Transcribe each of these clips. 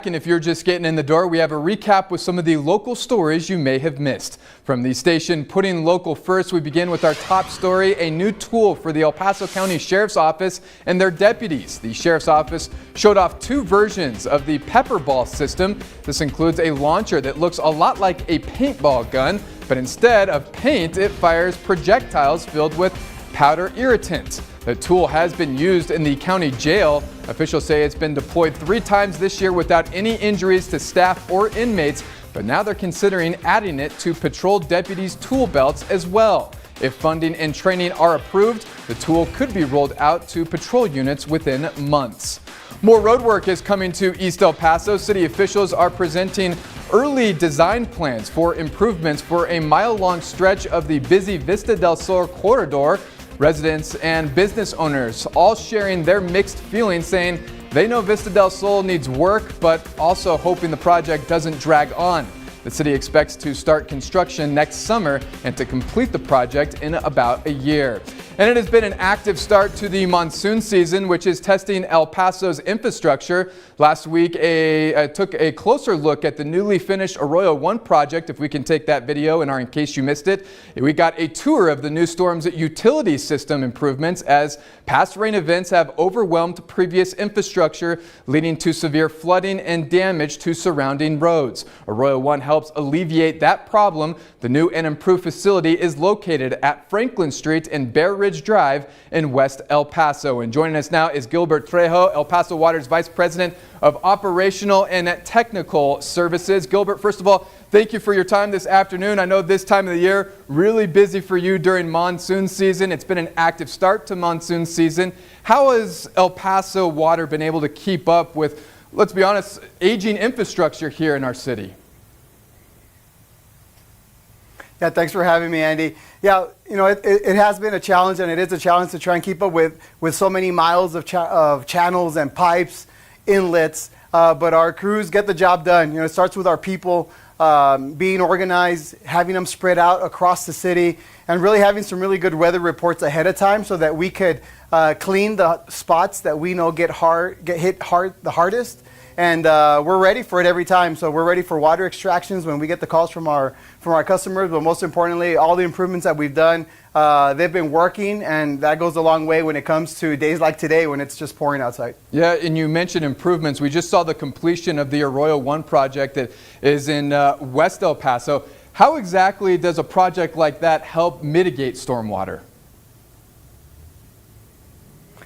And if you're just getting in the door, we have a recap with some of the local stories you may have missed. From the station Putting Local First, we begin with our top story, a new tool for the El Paso County Sheriff's Office and their deputies. The Sheriff's Office showed off two versions of the pepper ball system. This includes a launcher that looks a lot like a paintball gun, but instead of paint, it fires projectiles filled with powder irritant. The tool has been used in the county jail. Officials say it's been deployed 3 times this year without any injuries to staff or inmates, but now they're considering adding it to patrol deputies' tool belts as well. If funding and training are approved, the tool could be rolled out to patrol units within months. More road work is coming to East El Paso. City officials are presenting early design plans for improvements for a mile-long stretch of the busy Vista del Sol corridor. Residents and business owners all sharing their mixed feelings, saying they know Vista del Sol needs work, but also hoping the project doesn't drag on. The city expects to start construction next summer and to complete the project in about a year. And it has been an active start to the monsoon season, which is testing El Paso's infrastructure. Last week, I took a closer look at the newly finished Arroyo 1 project. If we can take that video in case you missed it. We got a tour of the new storm's utility system improvements as past rain events have overwhelmed previous infrastructure, leading to severe flooding and damage to surrounding roads. Arroyo 1 helps alleviate that problem. The new and improved facility is located at Franklin Street and Bear Ridge Drive in West El Paso. And joining us now is Gilbert Trejo, El Paso Water's Vice President of Operational and Technical Services. Gilbert, first of all, thank you for your time this afternoon. I know this time of the year, really busy for you during monsoon season. It's been an active start to monsoon season. How has El Paso Water been able to keep up with, let's be honest, aging infrastructure here in our city? Yeah, thanks for having me, Andy. Yeah, you know, it has been a challenge, and it is a challenge to try and keep up with so many miles of channels and pipes, inlets, but our crews get the job done. You know, it starts with our people being organized, having them spread out across the city, and really having some really good weather reports ahead of time so that we could clean the spots that we know get hit the hardest. And we're ready for it every time. So we're ready for water extractions when we get the calls from our customers. But most importantly, all the improvements that we've done, they've been working, and that goes a long way when it comes to days like today when it's just pouring outside. Yeah, and you mentioned improvements. We just saw the completion of the Arroyo 1 project that is in West El Paso. How exactly does a project like that help mitigate stormwater?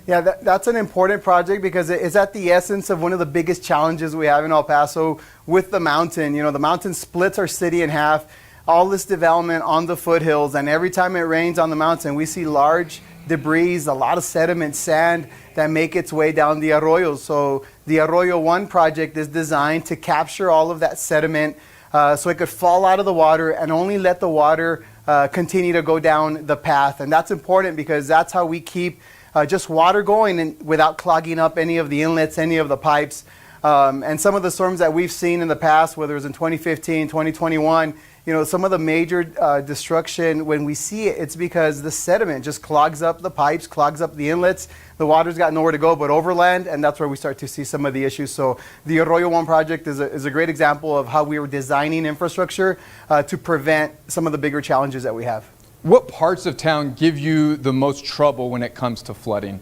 Yeah, that's an important project because it's at the essence of one of the biggest challenges we have in El Paso with the mountain. You know, the mountain splits our city in half, all this development on the foothills, and every time it rains on the mountain, we see large debris, a lot of sediment, sand that make its way down the arroyos. So the Arroyo 1 project is designed to capture all of that sediment so it could fall out of the water and only let the water continue to go down the path. And that's important because that's how we keep just water going and without clogging up any of the inlets, any of the pipes. And some of the storms that we've seen in the past, whether it was in 2015, 2021, you know, some of the major destruction, when we see it, it's because the sediment just clogs up the pipes, clogs up the inlets. The water's got nowhere to go but overland, and that's where we start to see some of the issues. So the Arroyo 1 project is a great example of how we were designing infrastructure to prevent some of the bigger challenges that we have. What parts of town give you the most trouble when it comes to flooding?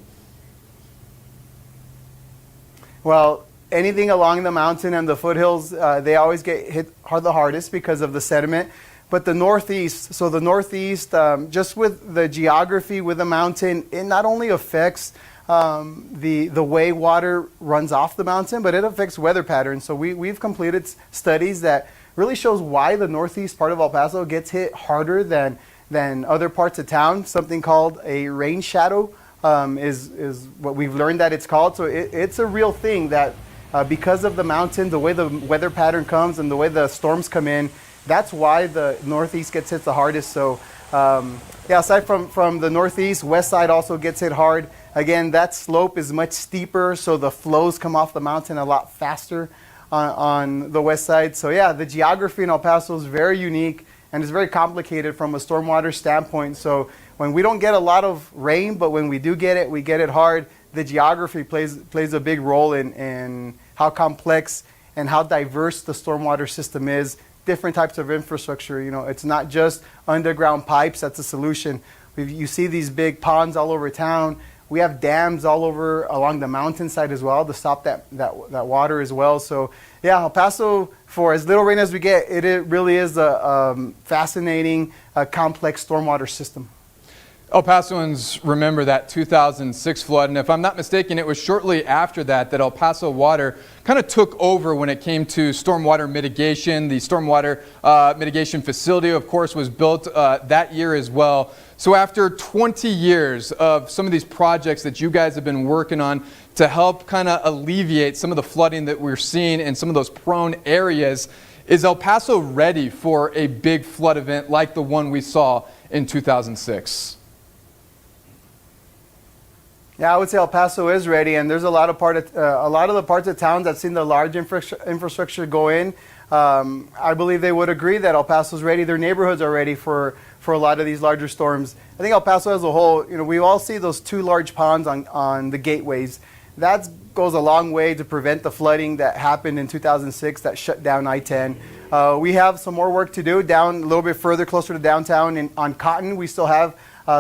Well, anything along the mountain and the foothills, they always get hit the hardest because of the sediment. But the northeast, just with the geography with the mountain, it not only affects the way water runs off the mountain, but it affects weather patterns. So we've completed studies that really shows why the northeast part of El Paso gets hit harder than other parts of town. Something called a rain shadow is what we've learned that it's called. So it's a real thing that because of the mountain, the way the weather pattern comes and the way the storms come in, that's why the northeast gets hit the hardest. So yeah, aside from the northeast, west side also gets hit hard. Again, that slope is much steeper, so the flows come off the mountain a lot faster on the west side. So yeah, the geography in El Paso is very unique. And it's very complicated from a stormwater standpoint. So when we don't get a lot of rain, but when we do get it, we get it hard. The geography plays a big role in how complex and how diverse the stormwater system is. Different types of infrastructure. You know, it's not just underground pipes that's a solution. You see these big ponds all over town. We have dams all over along the mountainside as well to stop that water as well. So yeah, El Paso, for as little rain as we get, it really is a fascinating, complex stormwater system. El Pasoans remember that 2006 flood, and if I'm not mistaken, it was shortly after that El Paso Water kind of took over when it came to stormwater mitigation. The stormwater mitigation facility, of course, was built that year as well. So after 20 years of some of these projects that you guys have been working on to help kind of alleviate some of the flooding that we're seeing in some of those prone areas, is El Paso ready for a big flood event like the one we saw in 2006? Yeah, I would say El Paso is ready, and there's a lot of the parts of town that's seen the large infrastructure go in. I believe they would agree that El Paso's ready. Their neighborhoods are ready for a lot of these larger storms. I think El Paso as a whole, you know, we all see those two large ponds on the gateways. That goes a long way to prevent the flooding that happened in 2006 that shut down I-10. We have some more work to do down a little bit further, closer to downtown on Cotton. We still have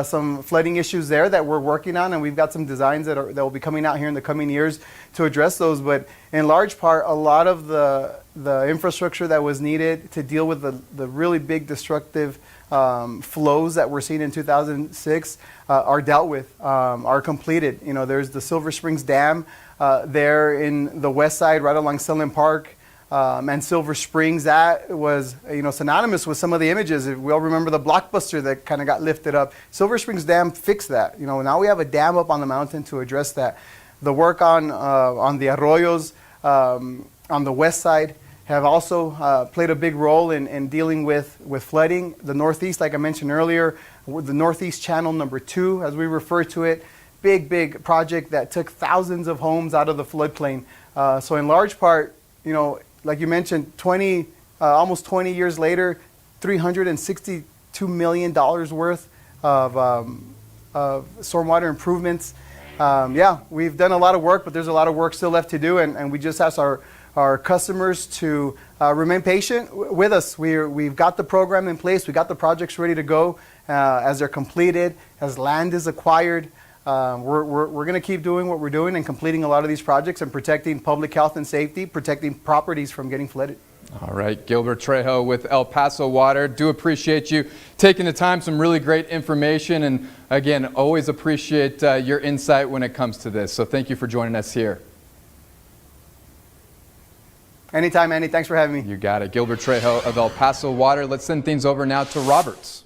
some flooding issues there that we're working on, and we've got some designs that will be coming out here in the coming years to address those. But in large part, a lot of the infrastructure that was needed to deal with the really big destructive flows that we're seeing in 2006 are dealt with, are completed. You know, there's the Silver Springs Dam there in the west side, right along Selland Park. And Silver Springs, that was, you know, synonymous with some of the images. We all remember the Blockbuster that kind of got lifted up. Silver Springs Dam fixed that. You know, now we have a dam up on the mountain to address that. The work on the arroyos on the west side have also played a big role in dealing with flooding. The Northeast, like I mentioned earlier, the Northeast Channel number 2, as we refer to it, big project that took thousands of homes out of the floodplain. So in large part, you know, like you mentioned, almost 20 years later, $362 million worth of stormwater improvements. Yeah, we've done a lot of work, but there's a lot of work still left to do, and we just ask our customers to remain patient with us. We've got the program in place. We've got the projects ready to go as they're completed, as land is acquired. We're going to keep doing what we're doing and completing a lot of these projects and protecting public health and safety, protecting properties from getting flooded. All right, Gilbert Trejo with El Paso Water. Do appreciate you taking the time, some really great information, and again, always appreciate your insight when it comes to this. So thank you for joining us here. Anytime, Andy. Thanks for having me. You got it. Gilbert Trejo of El Paso Water. Let's send things over now to Roberts.